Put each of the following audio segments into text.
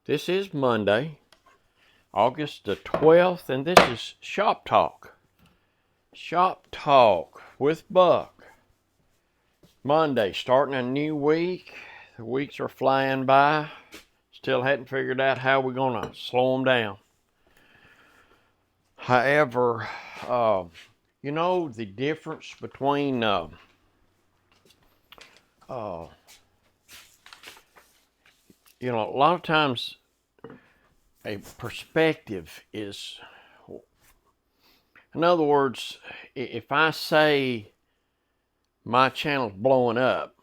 This is Monday, August the 12th, and this is Shop Talk. Shop Talk with Buck. Monday, starting a new week. The weeks are flying by. Still hadn't figured out how we're going to slow them down. However, the difference between a lot of times a perspective is, in other words, if I say my channel's blowing up,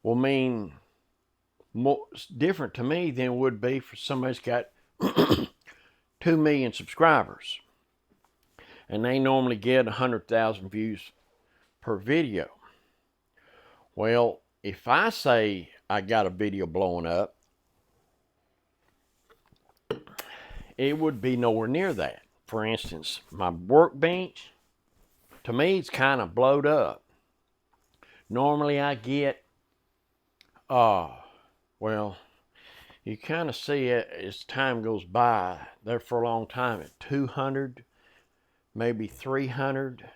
will mean more different to me than it would be for somebody that's got 2 million subscribers. And they normally get 100,000 views per video. Well, if I say I got a video blowing up, it would be nowhere near that. For instance, my workbench, to me, it's kind of blowed up. Normally I get, you kind of see it as time goes by. There for a long time at 200, maybe 300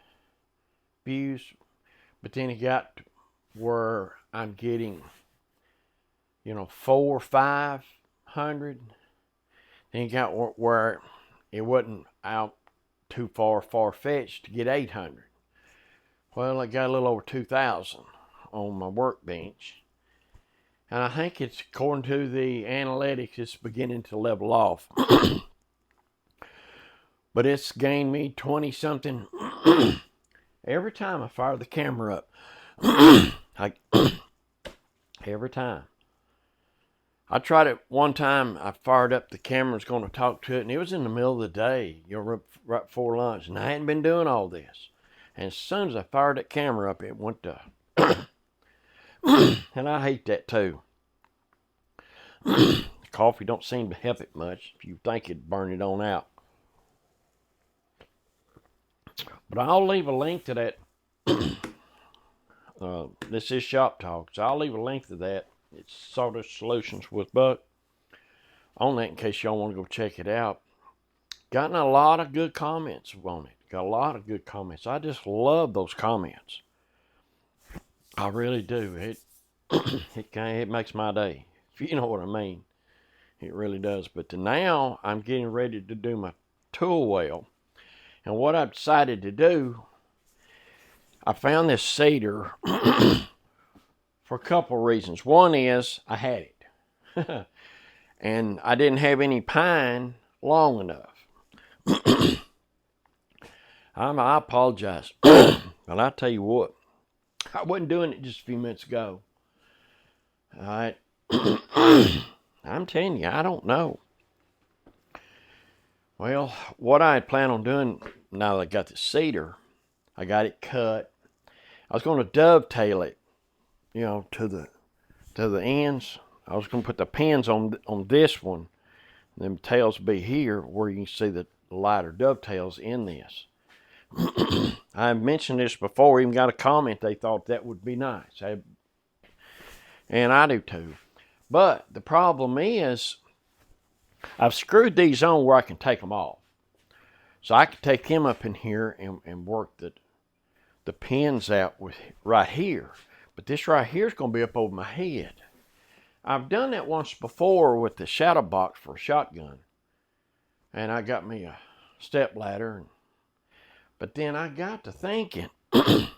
views. But then it got where I'm getting, 400 or 500. Then it got where it wasn't out too far-fetched to get 800. Well, I got a little over 2,000 on my workbench. And I think it's, according to the analytics, it's beginning to level off. But it's gained me 20-something every time I fire the camera up. Every time. I tried it one time. I fired up the camera, was going to talk to it, and it was in the middle of the day, right before lunch, and I hadn't been doing all this. And as soon as I fired that camera up, it went to, and I hate that too. The coffee don't seem to help it much. If you think it'd burn it on out. But I'll leave a link to that. This is Shop Talk, so I'll leave a link to that. It's sort of Solutions with Buck on that in case y'all want to go check it out. Gotten a lot of good comments on it. Got a lot of good comments. I just love those comments. I really do. It makes my day, if you know what I mean. It really does. But now I'm getting ready to do my tool well. And what I've decided to do, I found this cedar for a couple of reasons. One is I had it. And I didn't have any pine long enough. I apologize. But I tell you what, I wasn't doing it just a few minutes ago. All right. I'm telling you, I don't know. Well, what I had planned on doing, now that I got the cedar, I got it cut. I was going to dovetail it, to the ends. I was going to put the pins on this one. Them tails be here where you can see the lighter dovetails in this. I've mentioned this before, even got a comment they thought that would be nice. And I do too. But the problem is, I've screwed these on where I can take them off. So I can take them up in here and work the pins out with right here. But this right here is going to be up over my head. I've done that once before with the shadow box for a shotgun. And I got me a step ladder. But then I got to thinking, the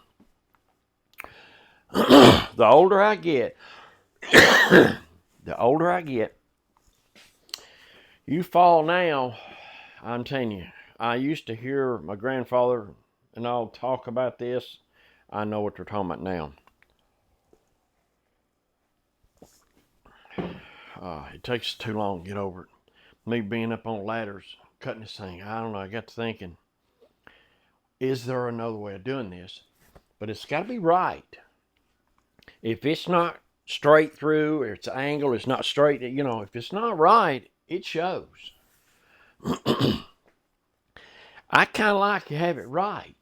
older I get, you fall now, I'm telling you, I used to hear my grandfather and all talk about this. I know what they're talking about now. It takes too long to get over it. Me being up on ladders, cutting this thing, I don't know, I got to thinking, is there another way of doing this? But it's got to be right. If it's not straight through, or it's angled, it's not straight, if it's not right, it shows. I kind of like to have it right,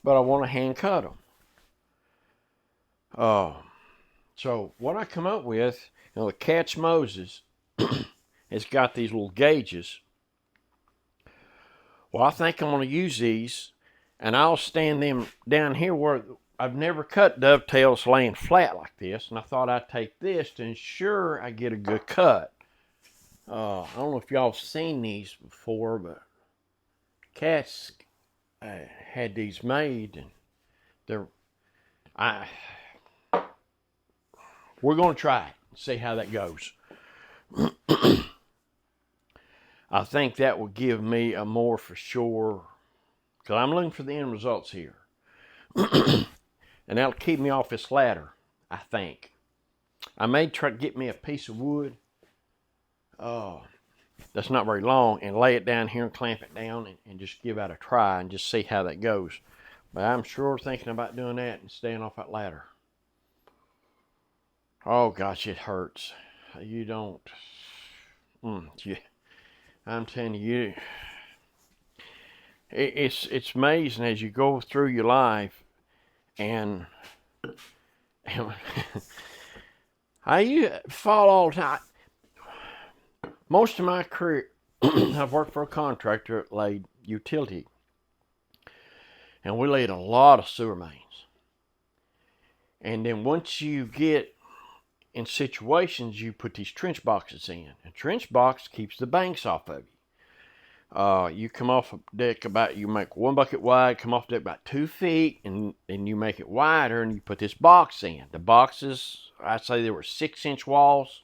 but I want to hand cut them. So what I come up with Now the Catch Moses, it's got these little gauges. Well, I think I'm going to use these, and I'll stand them down here where I've never cut dovetails laying flat like this, and I thought I'd take this to ensure I get a good cut. I don't know if y'all have seen these before, but Cat's had these made, and we're going to try it and see how that goes. I think that will give me a more for sure, because I'm looking for the end results here. And that'll keep me off this ladder, I think. I may try to get me a piece of wood that's not very long and lay it down here and clamp it down and just give that a try and just see how that goes. But I'm sure thinking about doing that and staying off that ladder. Oh gosh, it hurts. You don't. I'm telling you, it's amazing as you go through your life, and I fall all the time. Most of my career, I've worked for a contractor that laid utility, and we laid a lot of sewer mains. And then once you get in situations, you put these trench boxes in. A trench box keeps the banks off of you. You come off a deck you make one bucket wide, come off the deck about 2 feet, and you make it wider, and you put this box in. The boxes, I'd say there were 6-inch walls.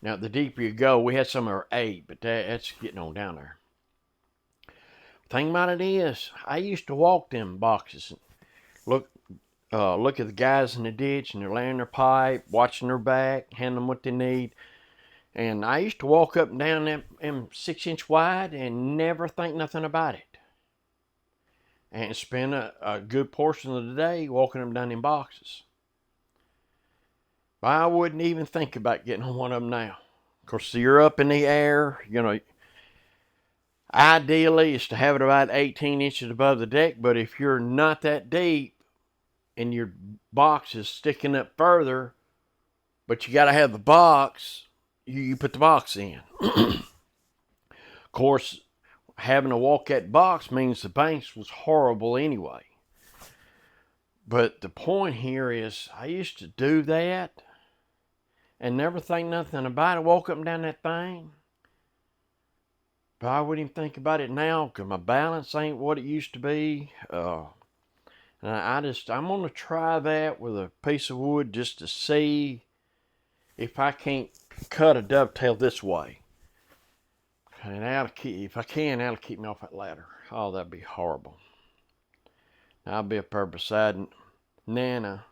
Now, the deeper you go, we had some that were 8, but that's getting on down there. The thing about it is, I used to walk them boxes and look at the guys in the ditch, and they're laying their pipe, watching their back, handing them what they need. And I used to walk up and down them 6-inch wide and never think nothing about it. And spend a good portion of the day walking them down in boxes. But I wouldn't even think about getting on one of them now. Of course, you're up in the air, ideally it's to have it about 18 inches above the deck, but if you're not that deep and your box is sticking up further, but you got to have the box, you put the box in. Of course, having to walk that box means the banks was horrible anyway. But the point here is, I used to do that and never think nothing about it. Walk up and down that thing. But I wouldn't even think about it now because my balance ain't what it used to be. And I'm going to try that with a piece of wood just to see if I can't cut a dovetail this way. And if I can, that'll keep me off that ladder. Oh, that'd be horrible. I'll be up there beside Nana.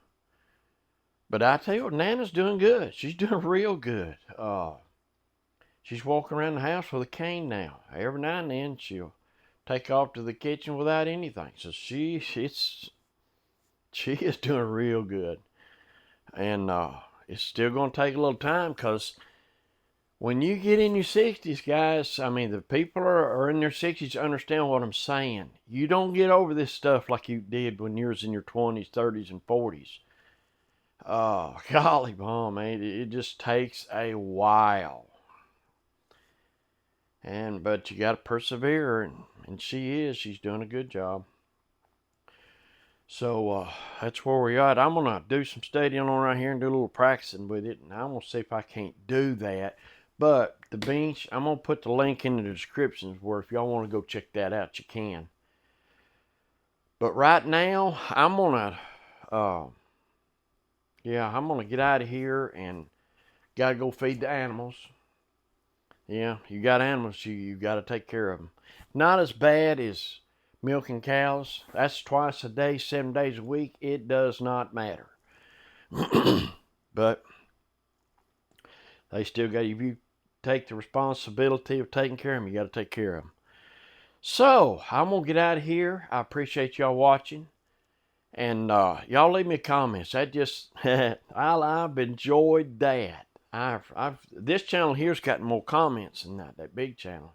But I tell you what, Nana's doing good. She's doing real good. She's walking around the house with a cane now. Every now and then she'll take off to the kitchen without anything. So she is doing real good. And it's still going to take a little time, because when you get in your 60s, guys, I mean, the people are in their 60s understand what I'm saying. You don't get over this stuff like you did when you was in your 20s, 30s, and 40s. Oh, golly, man, it just takes a while. But you got to persevere, and she's doing a good job. So that's where we're at. I'm going to do some studying on right here and do a little practicing with it, and I'm going to see if I can't do that. But the bench, I'm going to put the link in the descriptions where if y'all want to go check that out, you can. But right now, I'm going to get out of here and got to go feed the animals. Yeah, you got animals, you got to take care of them. Not as bad as milking cows. That's twice a day, 7 days a week. It does not matter. But they still got, if you take the responsibility of taking care of them, you got to take care of them. So, I'm going to get out of here. I appreciate y'all watching. And y'all leave me comments. That just, I've enjoyed that. This channel here's gotten more comments than that big channel.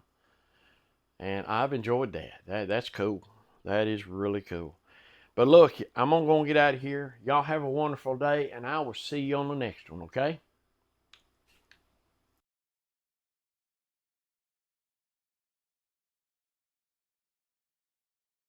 And I've enjoyed that. That's cool. That is really cool. But look, I'm going to get out of here. Y'all have a wonderful day, and I will see you on the next one, okay?